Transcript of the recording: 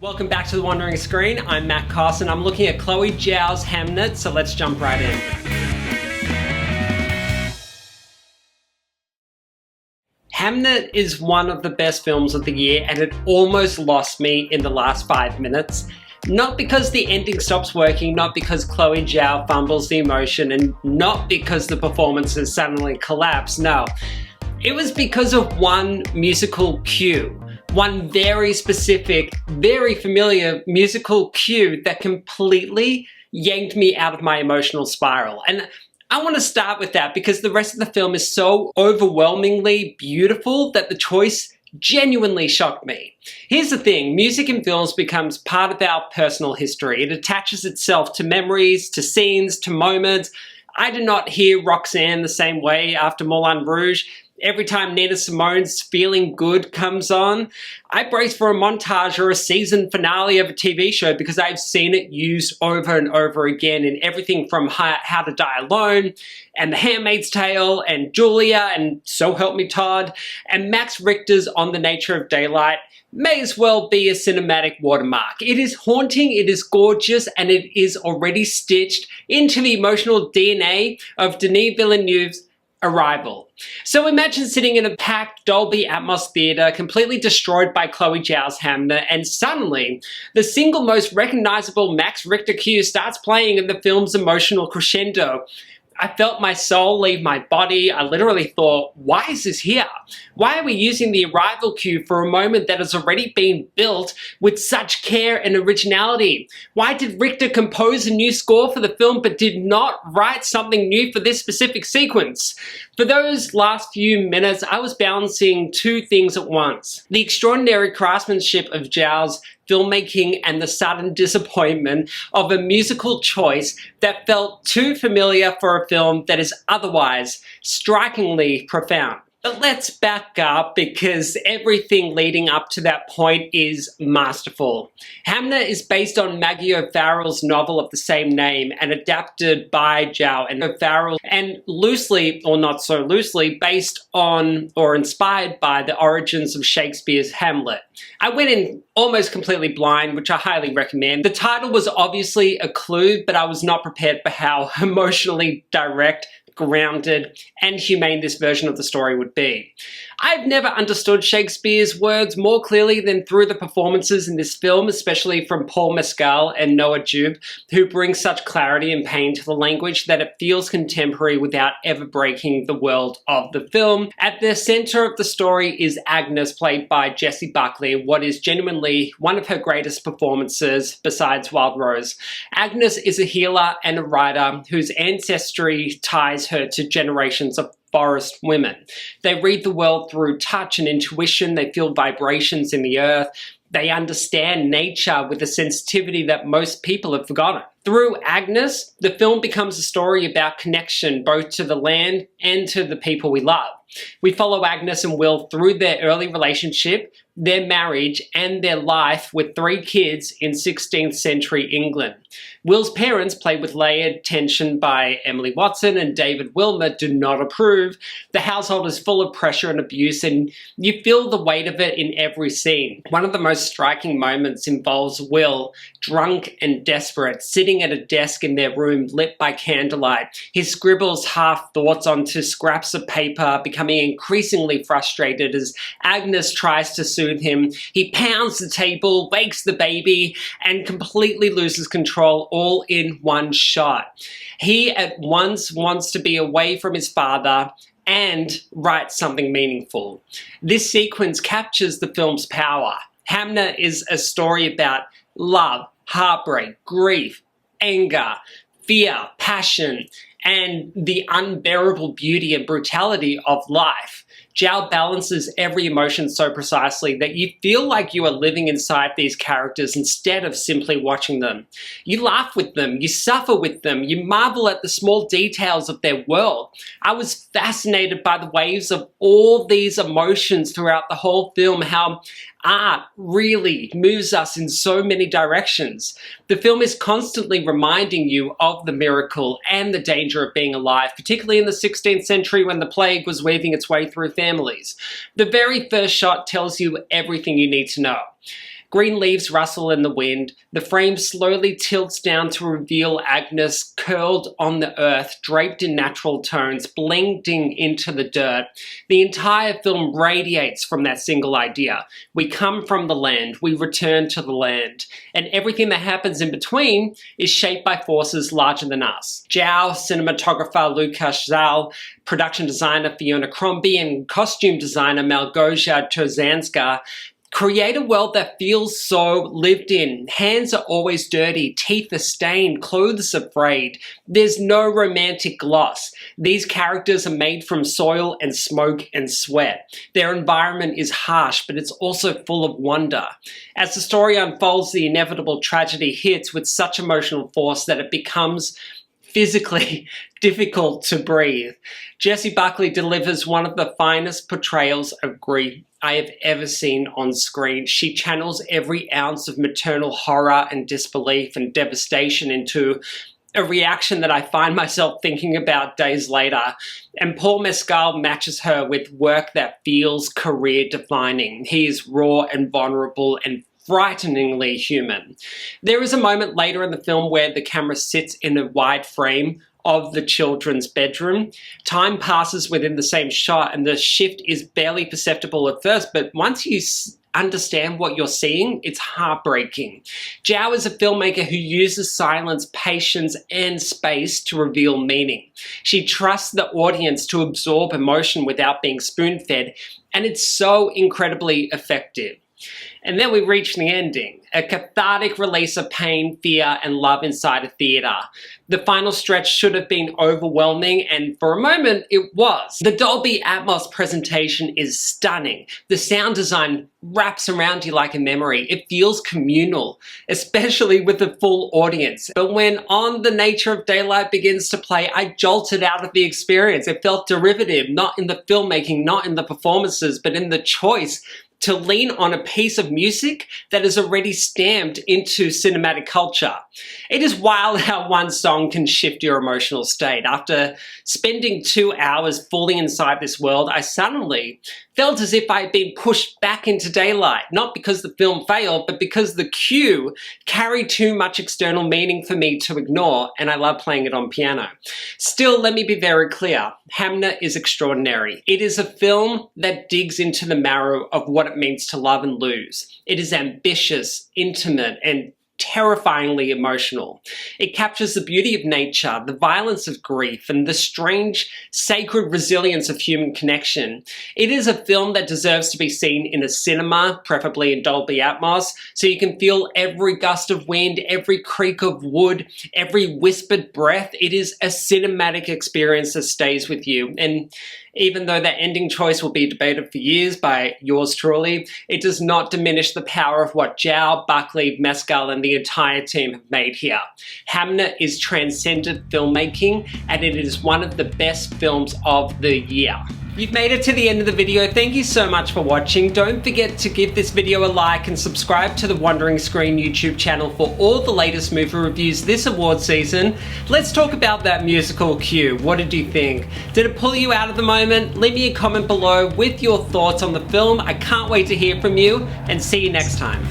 Welcome back to The Wandering Screen. I'm Matt Koss and I'm looking at Chloe Zhao's Hamnet, so let's jump right in. Hamnet is one of the best films of the year and it almost lost me in the last 5 minutes. Not because the ending stops working, not because Chloe Zhao fumbles the emotion, and not because the performances suddenly collapse, no. It was because of one musical cue. One very specific, very familiar musical cue that completely yanked me out of my emotional spiral. And I want to start with that because the rest of the film is so overwhelmingly beautiful that the choice genuinely shocked me. Here's the thing, music in films becomes part of our personal history. It attaches itself to memories, to scenes, to moments. I did not hear Roxanne the same way after Moulin Rouge. Every time Nina Simone's Feeling Good comes on, I brace for a montage or a season finale of a TV show because I've seen it used over and over again in everything from How to Die Alone, and The Handmaid's Tale, and Julia, and So Help Me Todd, and Max Richter's On the Nature of Daylight may as well be a cinematic watermark. It is haunting, it is gorgeous, and it is already stitched into the emotional DNA of Denis Villeneuve's Arrival. So imagine sitting in a packed Dolby Atmos theater, completely destroyed by Chloe Zhao's Hamnet, and suddenly the single most recognizable Max Richter cue starts playing in the film's emotional crescendo. I felt my soul leave my body. I literally thought, why is this here? Why are we using the Arrival cue for a moment that has already been built with such care and originality? Why did Richter compose a new score for the film but did not write something new for this specific sequence? For those last few minutes, I was balancing two things at once. The extraordinary craftsmanship of Zhao's filmmaking and the sudden disappointment of a musical choice that felt too familiar for a film that is otherwise strikingly profound. But let's back up because everything leading up to that point is masterful. Hamnet is based on Maggie O'Farrell's novel of the same name and adapted by Zhao and O'Farrell, and loosely, or not so loosely, based on or inspired by the origins of Shakespeare's Hamlet. I went in almost completely blind, which I highly recommend. The title was obviously a clue, but I was not prepared for how emotionally direct, grounded, and humane this version of the story would be. I've never understood Shakespeare's words more clearly than through the performances in this film, especially from Paul Mescal and Noah Jupe, who bring such clarity and pain to the language that it feels contemporary without ever breaking the world of the film. At the center of the story is Agnes, played by Jessie Buckley, what is genuinely one of her greatest performances besides Wild Rose. Agnes is a healer and a writer whose ancestry ties her to generations of forest women. They read the world through touch and intuition, they feel vibrations in the earth, they understand nature with a sensitivity that most people have forgotten. Through Agnes, the film becomes a story about connection both to the land and to the people we love. We follow Agnes and Will through their early relationship, their marriage, and their life with 3 kids in 16th century England. Will's parents, played with layered tension by Emily Watson and David Wilmer, do not approve. The household is full of pressure and abuse, and you feel the weight of it in every scene. One of the most striking moments involves Will, drunk and desperate, sitting at a desk in their room lit by candlelight. He scribbles half thoughts onto scraps of paper, becoming increasingly frustrated as Agnes tries to soothe him. He pounds the table, wakes the baby, and completely loses control all in one shot. He at once wants to be away from his father and write something meaningful. This sequence captures the film's power. Hamnet is a story about love, heartbreak, grief, anger, fear, passion, and the unbearable beauty and brutality of life. Zhao balances every emotion so precisely that you feel like you are living inside these characters instead of simply watching them. You laugh with them, you suffer with them, you marvel at the small details of their world. I was fascinated by the waves of all these emotions throughout the whole film, how art really moves us in so many directions. The film is constantly reminding you of the miracle and the danger of being alive, particularly in the 16th century when the plague was weaving its way through families. The very first shot tells you everything you need to know. Green leaves rustle in the wind. The frame slowly tilts down to reveal Agnes curled on the earth, draped in natural tones, blending into the dirt. The entire film radiates from that single idea. We come from the land, we return to the land, and everything that happens in between is shaped by forces larger than us. Zhao, cinematographer Lucas Zhao, production designer Fiona Crombie, and costume designer Malgosia Tozanska create a world that feels so lived in. Hands are always dirty, teeth are stained, clothes are frayed. There's no romantic gloss. These characters are made from soil and smoke and sweat. Their environment is harsh, but it's also full of wonder. As the story unfolds, the inevitable tragedy hits with such emotional force that it becomes physically difficult to breathe. Jessie Buckley delivers one of the finest portrayals of grief I have ever seen on screen. She channels every ounce of maternal horror and disbelief and devastation into a reaction that I find myself thinking about days later. And Paul Mescal matches her with work that feels career-defining. He is raw and vulnerable and frighteningly human. There is a moment later in the film where the camera sits in a wide frame of the children's bedroom. Time passes within the same shot and the shift is barely perceptible at first, but once you understand what you're seeing, it's heartbreaking. Zhao is a filmmaker who uses silence, patience, and space to reveal meaning. She trusts the audience to absorb emotion without being spoon-fed, and it's so incredibly effective. And then we reach the ending, a cathartic release of pain, fear, and love inside a theater. The final stretch should have been overwhelming, and for a moment, it was. The Dolby Atmos presentation is stunning. The sound design wraps around you like a memory. It feels communal, especially with the full audience. But when On the Nature of Daylight begins to play, I jolted out of the experience. It felt derivative, not in the filmmaking, not in the performances, but in the choice to lean on a piece of music that is already stamped into cinematic culture. It is wild how one song can shift your emotional state. After spending 2 hours fully inside this world, I suddenly felt as if I had been pushed back into daylight, not because the film failed, but because the cue carried too much external meaning for me to ignore, and I love playing it on piano. Still, let me be very clear, Hamnet is extraordinary. It is a film that digs into the marrow of what it means to love and lose. It is ambitious, intimate, and terrifyingly emotional. It captures the beauty of nature, the violence of grief, and the strange, sacred resilience of human connection. It is a film that deserves to be seen in a cinema, preferably in Dolby Atmos, so you can feel every gust of wind, every creak of wood, every whispered breath. It is a cinematic experience that stays with you. And even though that ending choice will be debated for years by yours truly, it does not diminish the power of what Zhao, Buckley, Mescal, and the entire team have made here. Hamnet is transcendent filmmaking, and it is one of the best films of the year. You've made it to the end of the video. Thank you so much for watching. Don't forget to give this video a like and subscribe to the Wandering Screen YouTube channel for all the latest movie reviews this award season. Let's talk about that musical cue. What did you think? Did it pull you out of the moment? Leave me a comment below with your thoughts on the film. I can't wait to hear from you, and see you next time.